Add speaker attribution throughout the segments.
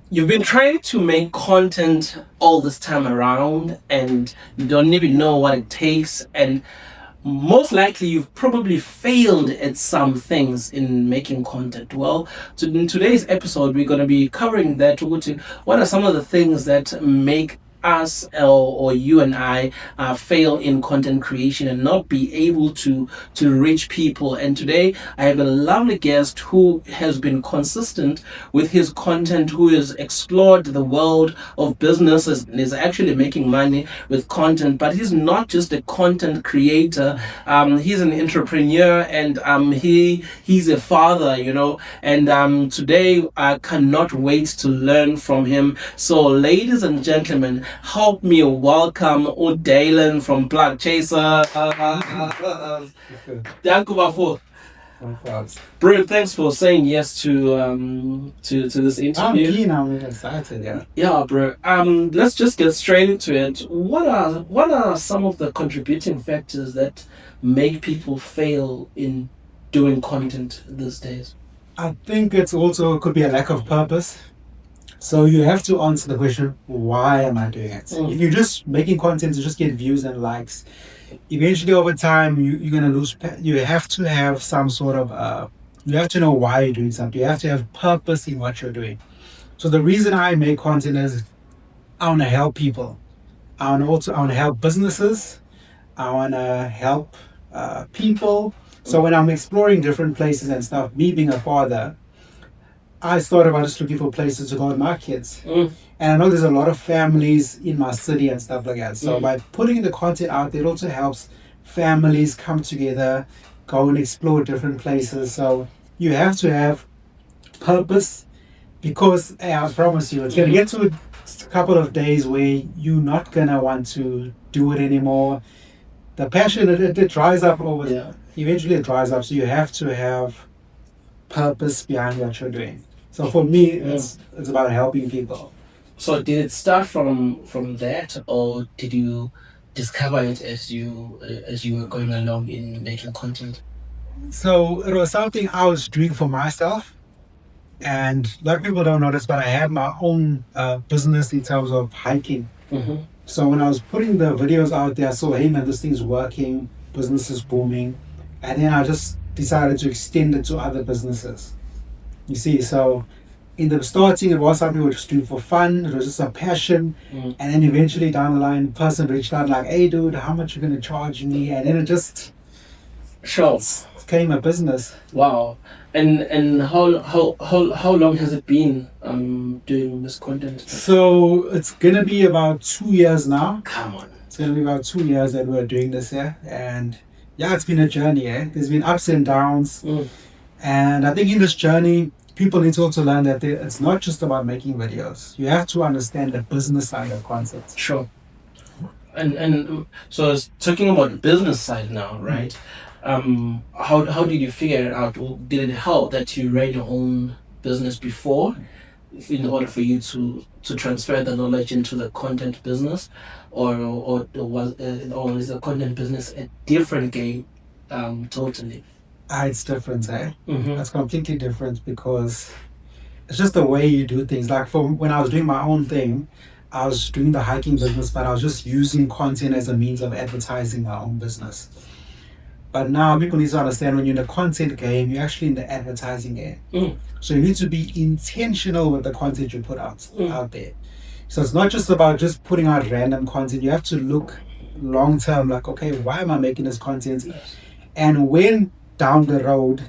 Speaker 1: You've been trying to make content all this time around and you don't even know what it takes, and most likely you've probably failed at some things in making content. Well, in today's episode, we're going to be covering that. What are some of the things that make us or you and I fail in content creation and not be able to reach people. And today I have a lovely guest who has been consistent with his content, who has explored the world of businesses and is actually making money with content. But he's not just a content creator, he's an entrepreneur, and he's a father, and today I cannot wait to learn from him. So ladies and gentlemen, help me welcome Daylynn from Plug Chaser. Thank you, Bafo. Bro, thanks for saying yes to this interview.
Speaker 2: I'm keen. I'm excited. Yeah.
Speaker 1: Yeah, bro. Let's just get straight into it. What are some of the contributing factors that make people fail in doing content these days?
Speaker 2: I think it's also could be a lack of purpose. So you have to answer the question, why am I doing it? If you're just making content to just get views and likes, eventually over time you're gonna lose. You have to have some sort of you have to know why you're doing something. You have to have purpose in what you're doing. So the reason I make content is I want to help people. I want to help businesses. I want to help people. So when I'm exploring different places and stuff, me being a father, I thought about just looking for places to go with my kids. And I know there's a lot of families in my city and stuff like that. So by putting the content out there, it also helps families come together, go and explore different places. So you have to have purpose, because I promise you, it's going to get to a couple of days where you're not going to want to do it anymore. The passion, it dries up eventually it dries up. So you have to have purpose behind what you're doing. So for me, it's about helping people.
Speaker 1: So did it start from that, or did you discover it as you were going along in making content?
Speaker 2: So it was something I was doing for myself, and a lot of people don't know this, but I had my own business in terms of hiking. So when I was putting the videos out there, I saw, hey man, this thing's working, business is booming, and then I just decided to extend it to other businesses. You see, so in the starting, it was something we were just doing for fun. It was just a passion. And then eventually down the line, the person reached out like, hey dude, how much you going to charge me? And then it just became a business.
Speaker 1: Wow. And how long has it been doing this content?
Speaker 2: So it's going to be about 2 years now.
Speaker 1: Come on.
Speaker 2: It's going to be about 2 years that we're doing this here. And yeah, it's been a journey. There's been ups and downs. And I think in this journey, people need to also learn that it's not just about making videos. You have to understand the business side of concepts.
Speaker 1: Sure. And so it's talking about the business side now, right? How did you figure it out? Did it help that you ran your own business before, in order for you to transfer the knowledge into the content business, or is the content business a different game totally?
Speaker 2: It's different, It's completely different, because it's just the way you do things. Like when I was doing my own thing, I was doing the hiking business, but I was just using content as a means of advertising my own business. But now people need to understand, when you're in the content game, you're actually in the advertising game. So you need to be intentional with the content you put out there. So it's not just about just putting out random content. You have to look long term, like, okay, why am I making this content? And when down the road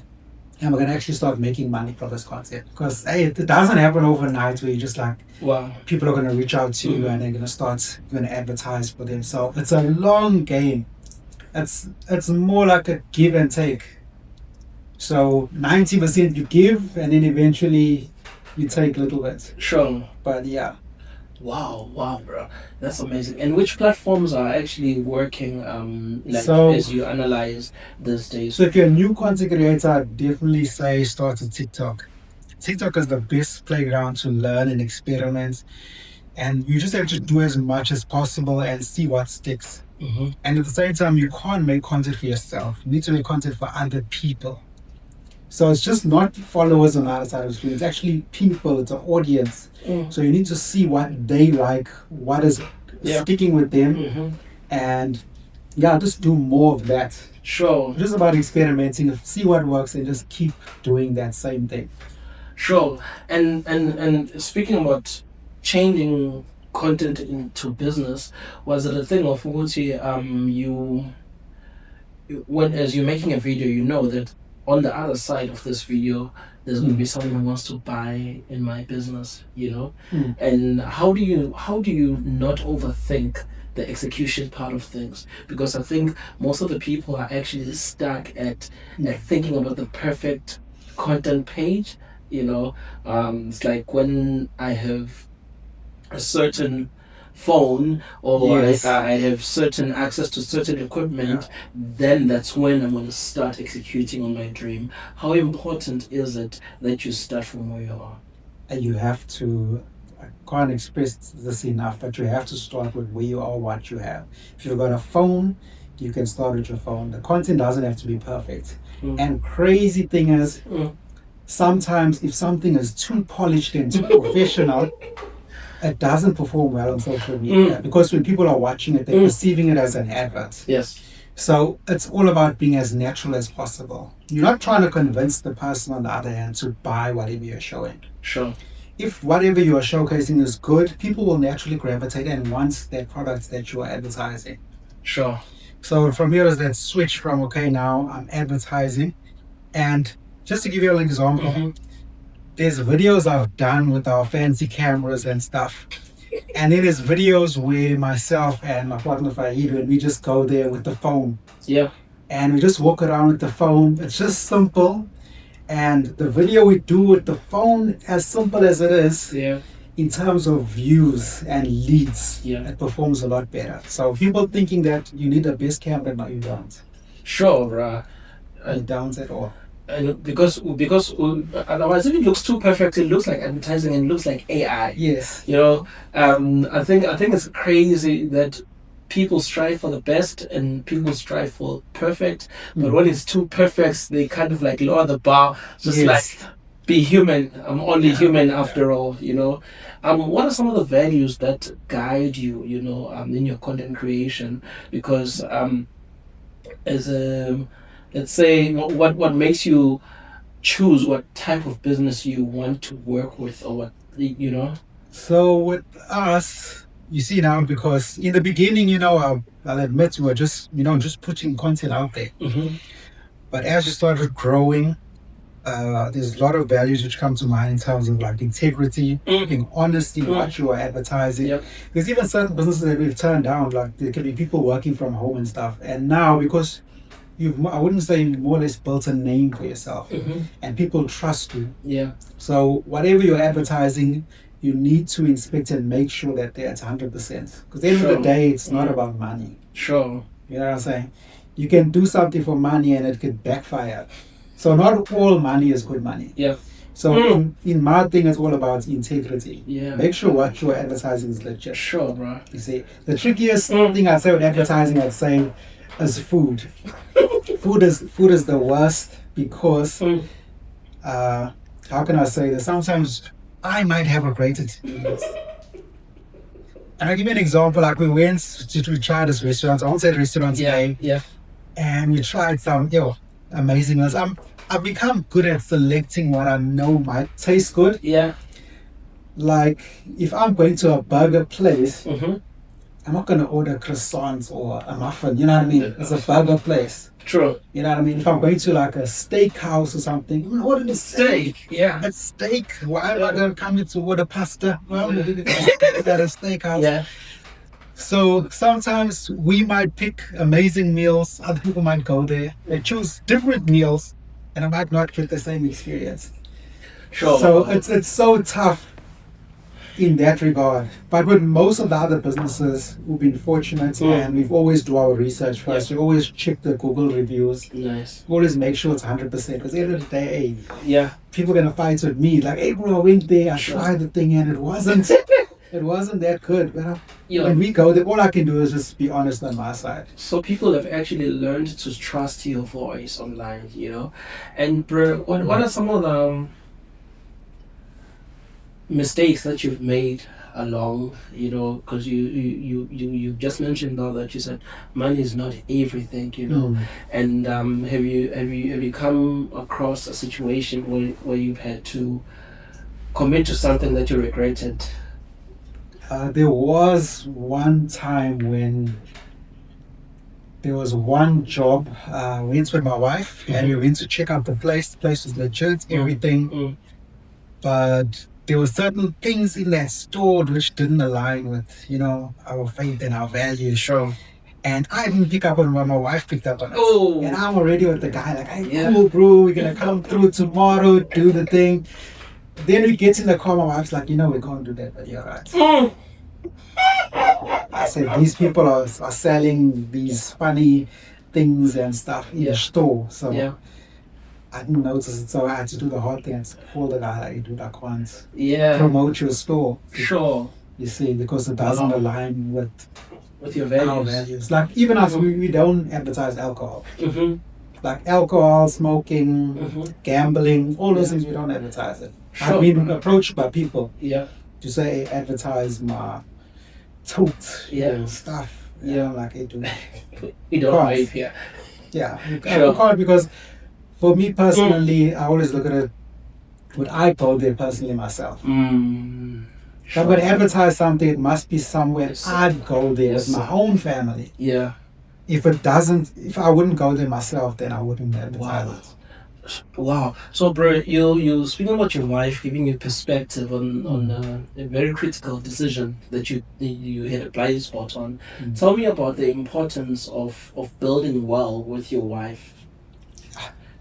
Speaker 2: am I going to actually start making money from this content? Because it doesn't happen overnight where you just like,
Speaker 1: wow,
Speaker 2: people are going to reach out to you and they're going to advertise for them. So it's a long game. It's more like a give and take. So 90% you give, and then eventually you take a little bit.
Speaker 1: Sure.
Speaker 2: But yeah.
Speaker 1: Wow, bro, that's amazing. And which platforms are actually working as you analyze these days?
Speaker 2: So if you're a new content creator, I'd definitely say start with TikTok. TikTok is the best playground to learn and experiment, and you just have to do as much as possible and see what sticks. And at the same time, you can't make content for yourself. You need to make content for other people. So it's just not followers on the other side of the screen. It's actually people. It's an audience. So you need to see what they like, what is sticking with them, and just do more of that.
Speaker 1: Sure.
Speaker 2: Just about experimenting, see what works, and just keep doing that same thing.
Speaker 1: Sure. And speaking about changing content into business, was it a thing of when as you're making a video, you know that on the other side of this video there's going to be someone who wants to buy in my business, and how do you not overthink the execution part of things? Because I think most of the people are actually stuck at thinking about the perfect content page. It's like when I have a certain phone, or I have certain access to certain equipment, then that's when I'm going to start executing on my dream. How important is it that you start from where you are?
Speaker 2: You have to, I can't express this enough, but you have to start with where you are, what you have. If you've got a phone, you can start with your phone. The content doesn't have to be perfect. And crazy thing is, sometimes if something is too polished and too professional, it doesn't perform well on social media, because when people are watching it, they're perceiving it as an advert.
Speaker 1: Yes.
Speaker 2: So it's all about being as natural as possible. You're not trying to convince the person on the other hand to buy whatever you're showing.
Speaker 1: Sure.
Speaker 2: If whatever you are showcasing is good, people will naturally gravitate and want that product that you are advertising.
Speaker 1: Sure.
Speaker 2: So from here is that switch from, okay, now I'm advertising. And just to give you an example, there's videos I've done with our fancy cameras and stuff. And then there's videos where myself and my partner Fahid, we just go there with the phone.
Speaker 1: Yeah.
Speaker 2: And we just walk around with the phone. It's just simple. And the video we do with the phone, as simple as it is, in terms of views and leads, it performs a lot better. So people thinking that you need a best camera, no, you don't.
Speaker 1: Sure.
Speaker 2: You don't at all.
Speaker 1: And because otherwise, if it looks too perfect, it looks like advertising and it looks like AI.
Speaker 2: Yes.
Speaker 1: I think it's crazy that people strive for the best and people strive for perfect, but when it's too perfect, they kind of like lower the bar. Just like, be human. I'm only human after all. What are some of the values that guide you? In your content creation? Because let's say, what makes you choose what type of business you want to work with, or what.
Speaker 2: So with us, you see now, because in the beginning, I'll admit we were just putting content out there. But as you started growing, there's a lot of values which come to mind in terms of like integrity, being honest in what you are advertising. There's even certain businesses that we've turned down, like there can be people working from home and stuff. And now, because I wouldn't say more or less built a name for yourself, and people trust you. So whatever you're advertising, you need to inspect and make sure that that's 100%. Because at the end of the day, it's not about money.
Speaker 1: Sure.
Speaker 2: You know what I'm saying? You can do something for money and it could backfire. So not all money is good money. So in my thing, it's all about integrity. Make sure what you're advertising is legit.
Speaker 1: Sure, bro.
Speaker 2: You see, the trickiest thing I'd say with advertising, I'd say, is food. Food is the worst, because how can I say this? Sometimes I might have a great experience. And I'll give you an example. Like we tried this restaurant. I won't say the restaurant's name. And we tried some amazing meals. I've become good at selecting what I know might taste good. Like if I'm going to a burger place, I'm not going to order croissants or a muffin, you know what I mean? It's a burger place.
Speaker 1: True.
Speaker 2: You know what I mean? If I'm going to like a steakhouse or something, I'm going to order the steak.
Speaker 1: It's
Speaker 2: steak. Why am I going to come to order pasta? Well, at a steakhouse. So sometimes we might pick amazing meals. Other people might go there. They choose different meals, and I might not get the same experience.
Speaker 1: Sure.
Speaker 2: So it's so tough in that regard. But with most of the other businesses, we've been fortunate, and we've always do our research first. We always check the Google reviews.
Speaker 1: Nice.
Speaker 2: We always make sure it's 100%. Because at the end of the day, people are gonna fight with me. Like, hey bro, I went there, I tried the thing, and it wasn't that good. But when we go there, all I can do is just be honest on my side.
Speaker 1: So people have actually learned to trust your voice online, And bro, what are some of the mistakes that you've made along, because you just mentioned now that you said money is not everything, and have you come across a situation where you've had to commit to something that you regretted?
Speaker 2: There was one time when there was one job. We went with my wife and we went to check out the place. The place was legit, everything. But there were certain things in that store which didn't align with, our faith and our values.
Speaker 1: Sure.
Speaker 2: And I didn't pick up on what my wife picked up on it.
Speaker 1: Oh.
Speaker 2: And I'm already with the guy, like, hey, cool, bro, we're going to come through tomorrow, do the thing. Then we get in the car, my wife's like, we can't do that, but you're right. I said, these people are selling these funny things and stuff in the store. So I didn't notice it, so I had to do the hard thing and call the guy, like, dude, I can't promote your store.
Speaker 1: Sure.
Speaker 2: You see, because it doesn't align with
Speaker 1: your values.
Speaker 2: Our values. Like, even us, we don't advertise alcohol. Like alcohol, smoking, gambling, all those things, we don't advertise it. Sure. I've been approached by people to say, hey, advertise my tote stuff. Like, hey, do
Speaker 1: you don't wave here.
Speaker 2: Yeah, you can't, because for me personally, I always look at it, would I go there personally myself? If I'm going to advertise something, it must be somewhere I'd go there with my own family.
Speaker 1: Yeah.
Speaker 2: If I wouldn't go there myself, then I wouldn't advertise it.
Speaker 1: Wow. So, bro, you speaking about your wife, giving you perspective on a very critical decision that you hit a blind spot on. Tell me about the importance of building well with your wife.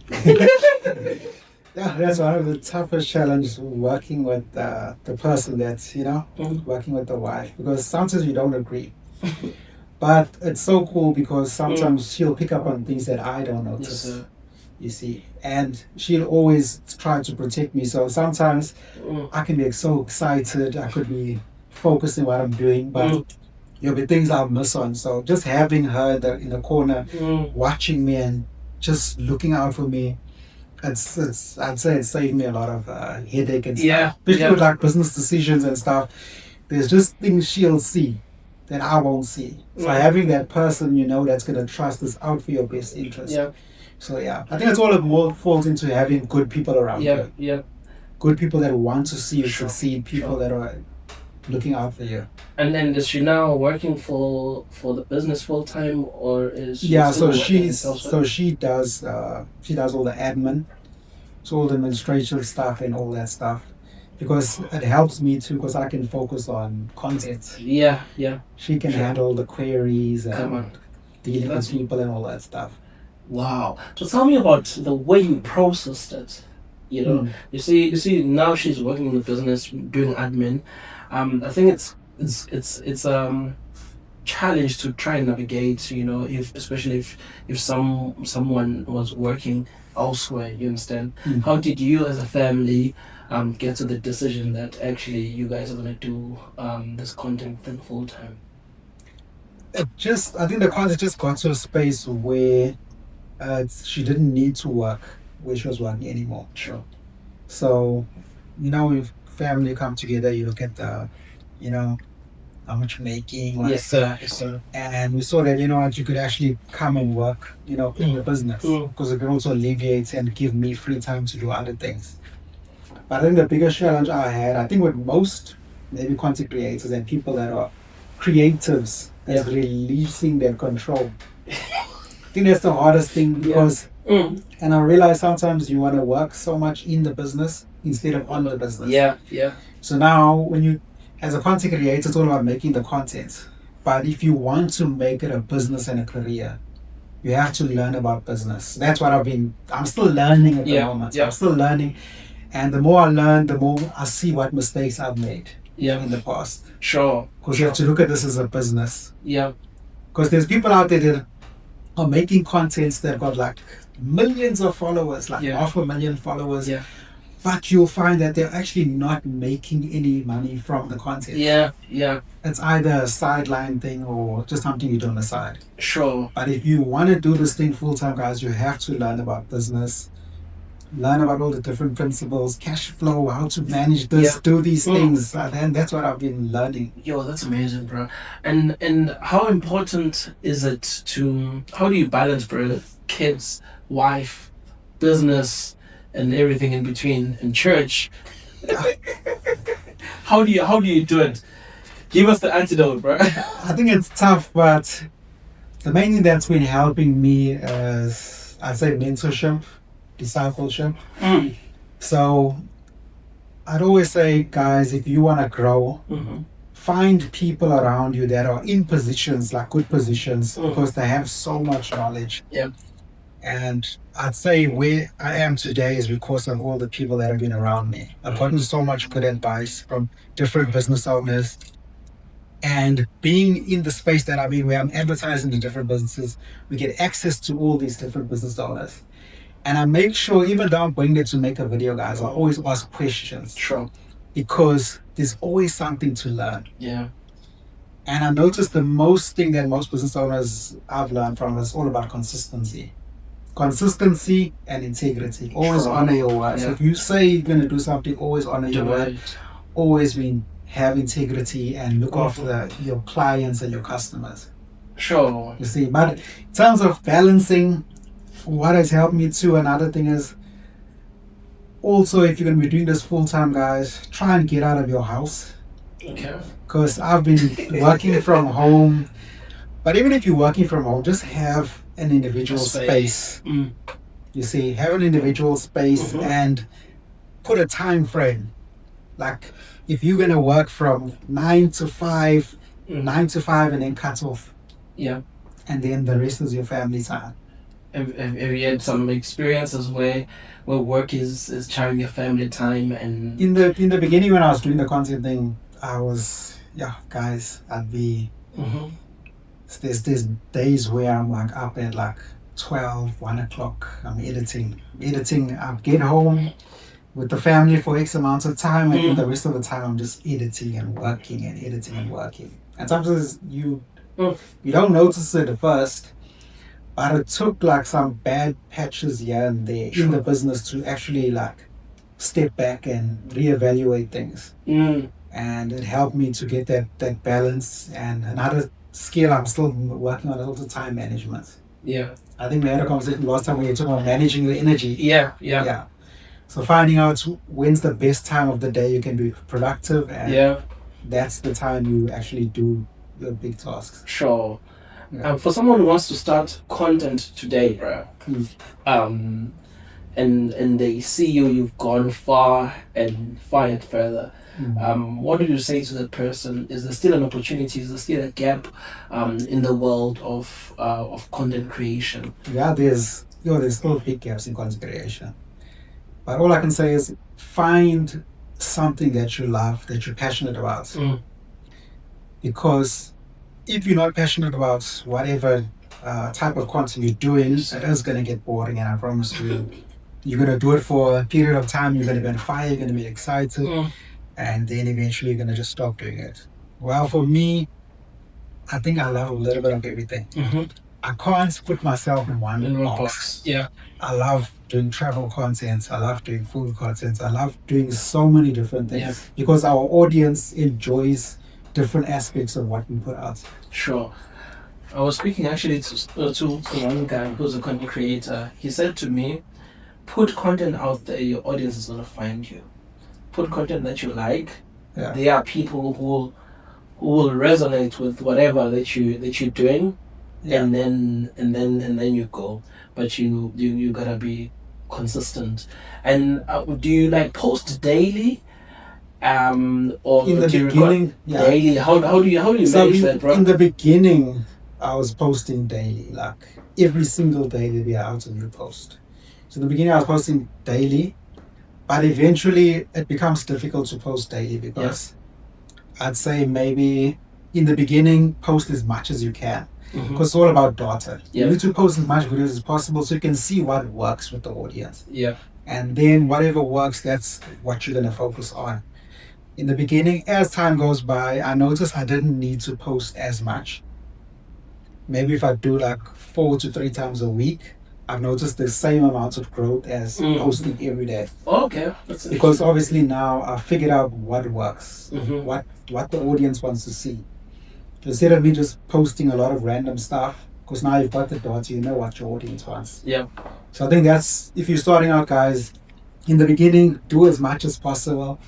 Speaker 2: Yeah, that's one of the toughest challenges, working with the person that's, working with the wife, because sometimes you don't agree. But it's so cool because sometimes she'll pick up on things that I don't notice. Yes, you see, and she'll always try to protect me. So sometimes I can be so excited, I could be focusing what I'm doing, but there'll be things I'll miss on. So just having her in the corner, watching me and just looking out for me, I'd say it saved me a lot of headache and stuff. Especially with like business decisions and stuff. There's just things she'll see that I won't see. So having that person, that's going to trust is out for your best interest. Yeah. So I think that's all it more falls into, having good people around you. Yeah. Good people that want to see you succeed, people that are looking out for you.
Speaker 1: And then is she now working for the business full time, or is she
Speaker 2: she does all the admin, so all the administrative stuff and all that stuff, because it helps me too, because I can focus on content. Yeah. She can handle the queries and dealing with people and all that stuff.
Speaker 1: Wow. So tell me about the way you processed it. You see now she's working in the business, doing admin. I think it's challenge to try and navigate, especially if someone was working elsewhere, you understand? How did you as a family get to the decision that actually you guys are going to do this content thing full time?
Speaker 2: I think the content just got to a space where she didn't need to work where she was working anymore.
Speaker 1: Sure.
Speaker 2: So, if family come together, you look at the, how much you're making.
Speaker 1: Yes, sir.
Speaker 2: And we saw that, you could actually come and work, in the business, because it can also alleviate and give me free time to do other things. But I think the biggest challenge I had, I think with most maybe content creators and people that are creatives, is releasing their control. I think that's the hardest thing, because, and I realize sometimes you want to work so much in the business instead of on the business.
Speaker 1: Yeah.
Speaker 2: So now, when you, as a content creator, it's all about making the content. But if you want to make it a business and a career, you have to learn about business. That's what I'm still learning at the moment. Yeah. I'm still learning. And the more I learn, the more I see what mistakes I've made in the past.
Speaker 1: Sure.
Speaker 2: Because you have to look at this as a business.
Speaker 1: Yeah.
Speaker 2: Because there's people out there that are making contents that got like millions of followers, like 500,000 followers.
Speaker 1: Yeah.
Speaker 2: but you'll find that they're actually not making any money from the content.
Speaker 1: Yeah, yeah.
Speaker 2: It's either a sideline thing or just something you do on the side.
Speaker 1: Sure.
Speaker 2: But if you want to do this thing full time, guys, you have to learn about business, learn about all the different principles, cash flow, how to manage this,
Speaker 1: Yeah.
Speaker 2: do these things. And that's what I've been learning.
Speaker 1: Yo, that's amazing, bro. And how important is it to, how do you balance, bro, kids, wife, business, and everything in between, and church? How do you do it? Give us the antidote, bro.
Speaker 2: I think it's tough, but the main thing that's been helping me is, I'd say, mentorship, discipleship. So I'd always say, guys, if you want to grow, find people around you that are in positions, like good positions, because they have so much knowledge.
Speaker 1: Yeah.
Speaker 2: And I'd say where I am today is because of all the people that have been around me. I've gotten so much good advice from different business owners. And being in the space that I'm in, where I'm advertising to different businesses, we get access to all these different business owners. And I make sure, even though I'm going there to make a video, guys, I always ask questions.
Speaker 1: Sure.
Speaker 2: Because there's always something to learn.
Speaker 1: Yeah.
Speaker 2: And I noticed the most thing that most business owners I've learned from is all about consistency. Consistency and integrity. Always honor your word. So if you say you're going to do something, always honor your word. Always have integrity and look after your clients and your customers.
Speaker 1: Sure.
Speaker 2: You see, but in terms of balancing, what has helped me too, another thing is also, if you're going to be doing this full time, guys, try and get out of your house.
Speaker 1: Okay.
Speaker 2: Because I've been working from home. But even if you're working from home, just have an individual space. You see, have an individual space and put a time frame. Like, if you're going to work from 9 to 5, 9 to 5 and then cut off.
Speaker 1: Yeah.
Speaker 2: And then the rest is your family time.
Speaker 1: Have you had some experiences where work is chairing your family time? And
Speaker 2: in the beginning, when I was doing the content thing, I was, guys, I'd be, there's days where I'm like up at like 12, 1 o'clock, I'm editing, I get home with the family for X amount of time, and then the rest of the time I'm just editing and working and editing and working. And sometimes you don't notice it at first, but it took like some bad patches here and there in the business to actually like step back and reevaluate things. And it helped me to get that balance. And another skill I'm still working on is also time management. Yeah. I think we had a conversation last time when you talked about managing your energy. Yeah. So finding out when's the best time of the day you can be productive, and that's the time you actually do your big tasks.
Speaker 1: Sure. For someone who wants to start content today, bro, and they see you've gone far and further. What do you say to that person? Is there still an opportunity? Is there still a gap in the world of content creation?
Speaker 2: Yeah, there's still big gaps in content creation. But all I can say is find something that you love, that you're passionate about. Because if you're not passionate about whatever type of content you're doing, it is going to get boring. And I promise you, you're going to do it for a period of time. You're going to be on fire. You're going to be excited. And then eventually you're going to just stop doing it. Well, for me, I think I love a little bit of everything. I can't put myself in one box. Yeah. I love doing travel content. I love doing food content. I love doing so many different things because our audience enjoys different aspects of what we put out.
Speaker 1: Sure. I was speaking actually to one guy who's a content creator. He said to me, put content out there, your audience is going to find you. Put content that you like. Yeah. There are people who will resonate with whatever that you're doing. And then you go, but you gotta be consistent. And do you like post daily, or
Speaker 2: in the beginning
Speaker 1: daily? How do you manage that, bro?
Speaker 2: In the beginning, I was posting daily, like every single day there'd be an out of new post. So in the beginning, I was posting daily, but eventually it becomes difficult to post daily because I'd say maybe in the beginning, post as much as you can. Because it's all about data. You need to post as much videos as possible so you can see what works with the audience. And then whatever works, that's what you're gonna focus on. In the beginning, as time goes by, I noticed I didn't need to post as much. Maybe if I do like 4 to 3 times a week, I've noticed the same amount of growth as posting every day.
Speaker 1: Okay, that's
Speaker 2: Because obviously now I've figured out what works,
Speaker 1: Mhm.
Speaker 2: what the audience wants to see. Instead of me just posting a lot of random stuff, because now you've got the data, you know what your audience wants.
Speaker 1: Yeah.
Speaker 2: So I think that's, if you're starting out, guys, in the beginning, do as much as possible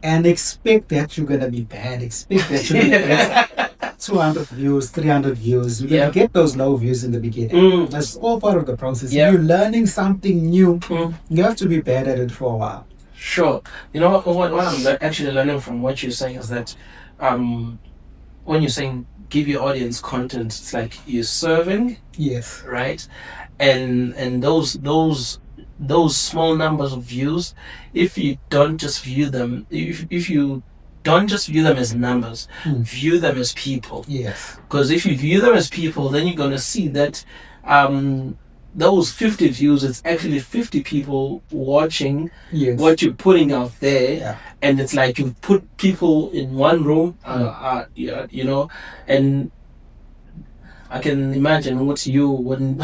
Speaker 2: and expect that you're gonna be bad. Expect that you're gonna get 200 views, 300 views. You're gonna get those low views in the beginning. That's all part of the process. If you're learning something new, you have to be bad at it for a while.
Speaker 1: Sure. You know what I'm actually learning from what you're saying is that when you're saying give your audience content, it's like you're serving,
Speaker 2: Yes.
Speaker 1: right? And those small numbers of views, if you don't just view them, if you don't just view them as numbers, view them as people.
Speaker 2: Yes.
Speaker 1: Because if you view them as people, then you're gonna see that those 50 views, it's actually 50 people watching what you're putting out there.
Speaker 2: Yeah.
Speaker 1: And it's like you put people in one room, you know, and I can imagine what you when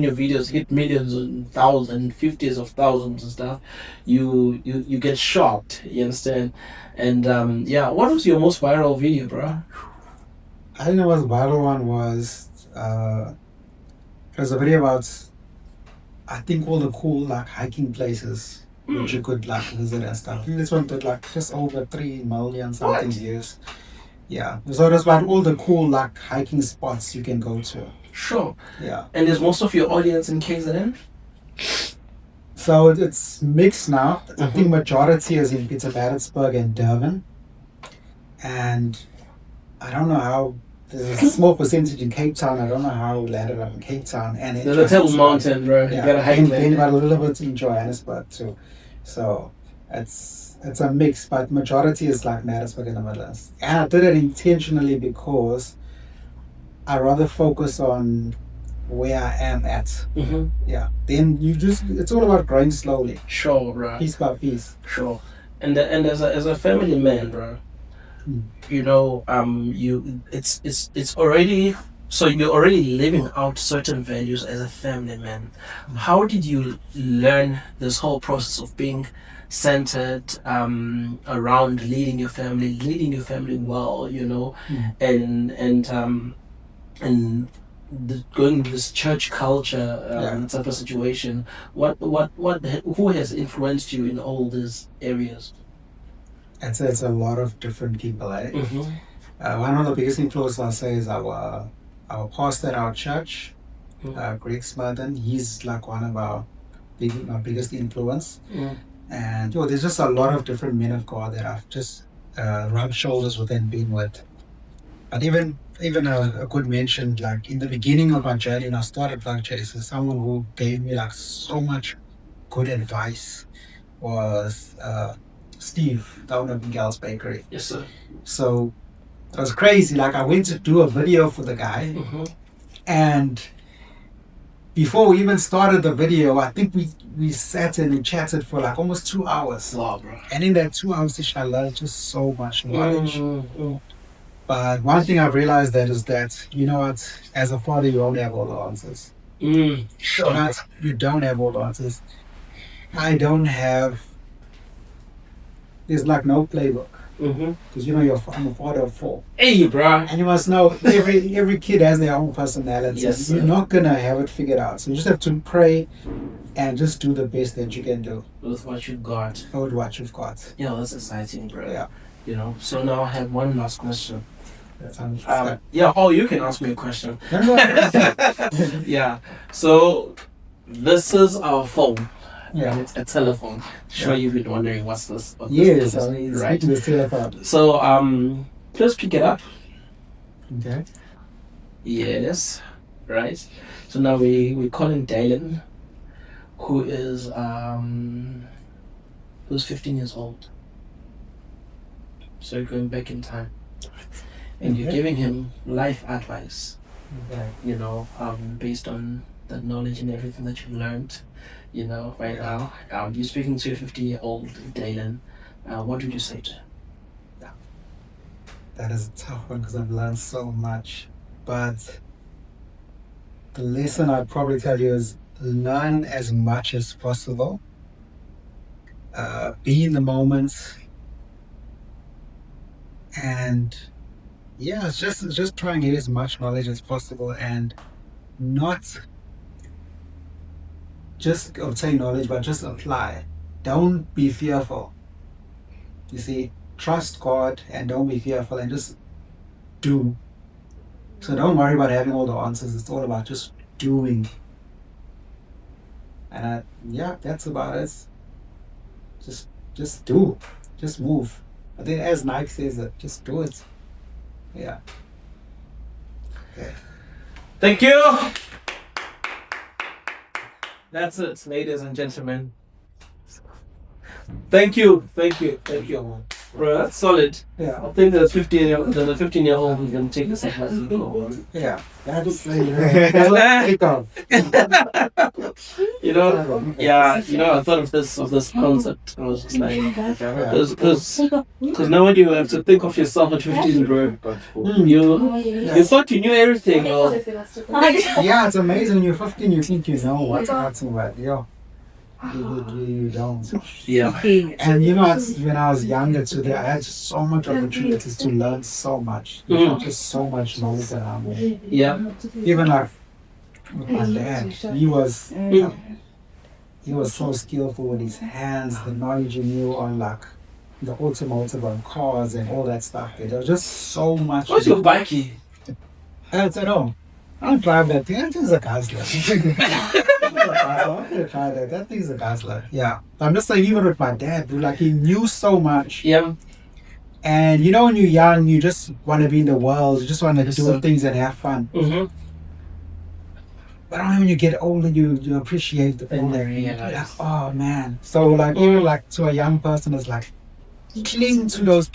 Speaker 1: your videos hit millions and thousands, 50s of thousands and stuff, you get shocked. You understand? And what was your most viral video, bro?
Speaker 2: I think the most viral one was it was a video about, I think, all the cool like hiking places which you could like visit and stuff. This one did like just over 3 million something views. Yeah. So it was about all the cool like hiking spots you can go to.
Speaker 1: Sure.
Speaker 2: Yeah.
Speaker 1: And is most of your audience in KZN?
Speaker 2: So it's mixed now. I think majority is in Pietermaritzburg and Durban. And I don't know how, there's a small percentage in Cape Town. I don't know how we landed up in Cape Town. And
Speaker 1: there's a Table Mountain, bro. You gotta hike there.
Speaker 2: And a little bit in Johannesburg too. So it's a mix, but majority is like Maritzburg in the Midlands. And I did it intentionally because I rather focus on where I am at. Yeah. Then it's all about growing slowly.
Speaker 1: Sure, bro.
Speaker 2: Piece by piece.
Speaker 1: Sure. And as a family man, bro, you know, it's already, so you're already living out certain values as a family man. How did you learn this whole process of being centered around leading your family well, you know, and going this church culture type of situation? Who has influenced you in all these areas?
Speaker 2: It's a lot of different people, eh? One of the biggest influences I'll say is our pastor at our church, Greg Smurden. He's like one of our biggest influence. And there's just a lot of different men of God that I've just rubbed shoulders with and been with. But even a good mention, like in the beginning of my journey when I started Vlog Chasers, someone who gave me like so much good advice was Steve down at Miguel's Bakery.
Speaker 1: Yes, sir.
Speaker 2: So it was crazy. Like I went to do a video for the guy, and before we even started the video, I think we sat and we chatted for like almost 2 hours.
Speaker 1: Wow, bro.
Speaker 2: And in that 2 hours session, I learned just so much knowledge. But one thing I've realized is that, you know what, as a father, you don't have all the answers.
Speaker 1: Sure.
Speaker 2: You don't have all the answers. I don't have. There's like no playbook. Because you know I'm a father of 4.
Speaker 1: Hey, bro.
Speaker 2: And you must know every kid has their own personality.
Speaker 1: Yes,
Speaker 2: you're not gonna have it figured out. So you just have to pray and just do the best that you can do
Speaker 1: with what you got.
Speaker 2: With what you've got.
Speaker 1: Yeah, that's exciting, bro.
Speaker 2: Yeah.
Speaker 1: You know. So now I have one last question.
Speaker 2: Yeah.
Speaker 1: Oh, you can ask me a question. Yeah. So this is our phone.
Speaker 2: Yeah.
Speaker 1: It's a telephone. Sure, you've been wondering what's this?
Speaker 2: Yes,
Speaker 1: right.
Speaker 2: The telephone.
Speaker 1: So please pick it up.
Speaker 2: Okay.
Speaker 1: Yes. Right. So now we calling Daylynn, who's 15 years old. So you're going back in time. And you're giving him life advice, you know, based on the knowledge and everything that you've learned. you know, right now. You're speaking to a 50-year-old Daylynn. What would you say to him?
Speaker 2: That is a tough one because I've learned so much. But the lesson I'd probably tell you is learn as much as possible. Be in the moment, and yeah, it's just try and get as much knowledge as possible, and not just obtain knowledge, but just apply. Don't be fearful. You see, trust God and don't be fearful, and just do. So don't worry about having all the answers. It's all about just doing. And yeah, that's about it. Just do. Just move. I think as Nike says it, just do it. Yeah. Okay.
Speaker 1: Thank you. That's it, ladies and gentlemen. Thank you. Bro, that's solid.
Speaker 2: Yeah.
Speaker 1: I think the 15-year-old is going to take this as
Speaker 2: Yeah. That's
Speaker 1: You know, I thought of this concept. I was just like, because now when you have to think of yourself at 15, bro, you thought you knew everything. Or,
Speaker 2: Yeah, it's amazing. When you're 15, you think you know what's happening, but you don't.
Speaker 1: yeah,
Speaker 2: And when I was younger today, I had so much opportunities to learn so much. Just so much knowledge around me.
Speaker 1: yeah,
Speaker 2: Even like with my dad, he was so skillful with his hands, the knowledge he knew on like the automotive on cars and all that stuff. There was just so much.
Speaker 1: what's your bikey?
Speaker 2: It's at home. I don't drive that thing. That thing's a Gazler. I'm gonna try that. That thing's a Gazler. Yeah. I'm just saying, even with my dad, dude, like he knew so much.
Speaker 1: Yeah,
Speaker 2: And when you're young, you just want to be in the world. You just want to do things and have fun.
Speaker 1: mm-hmm.
Speaker 2: But only when you get older, you appreciate the thing. Like, oh man. So like even like to a young person, it's like cling to those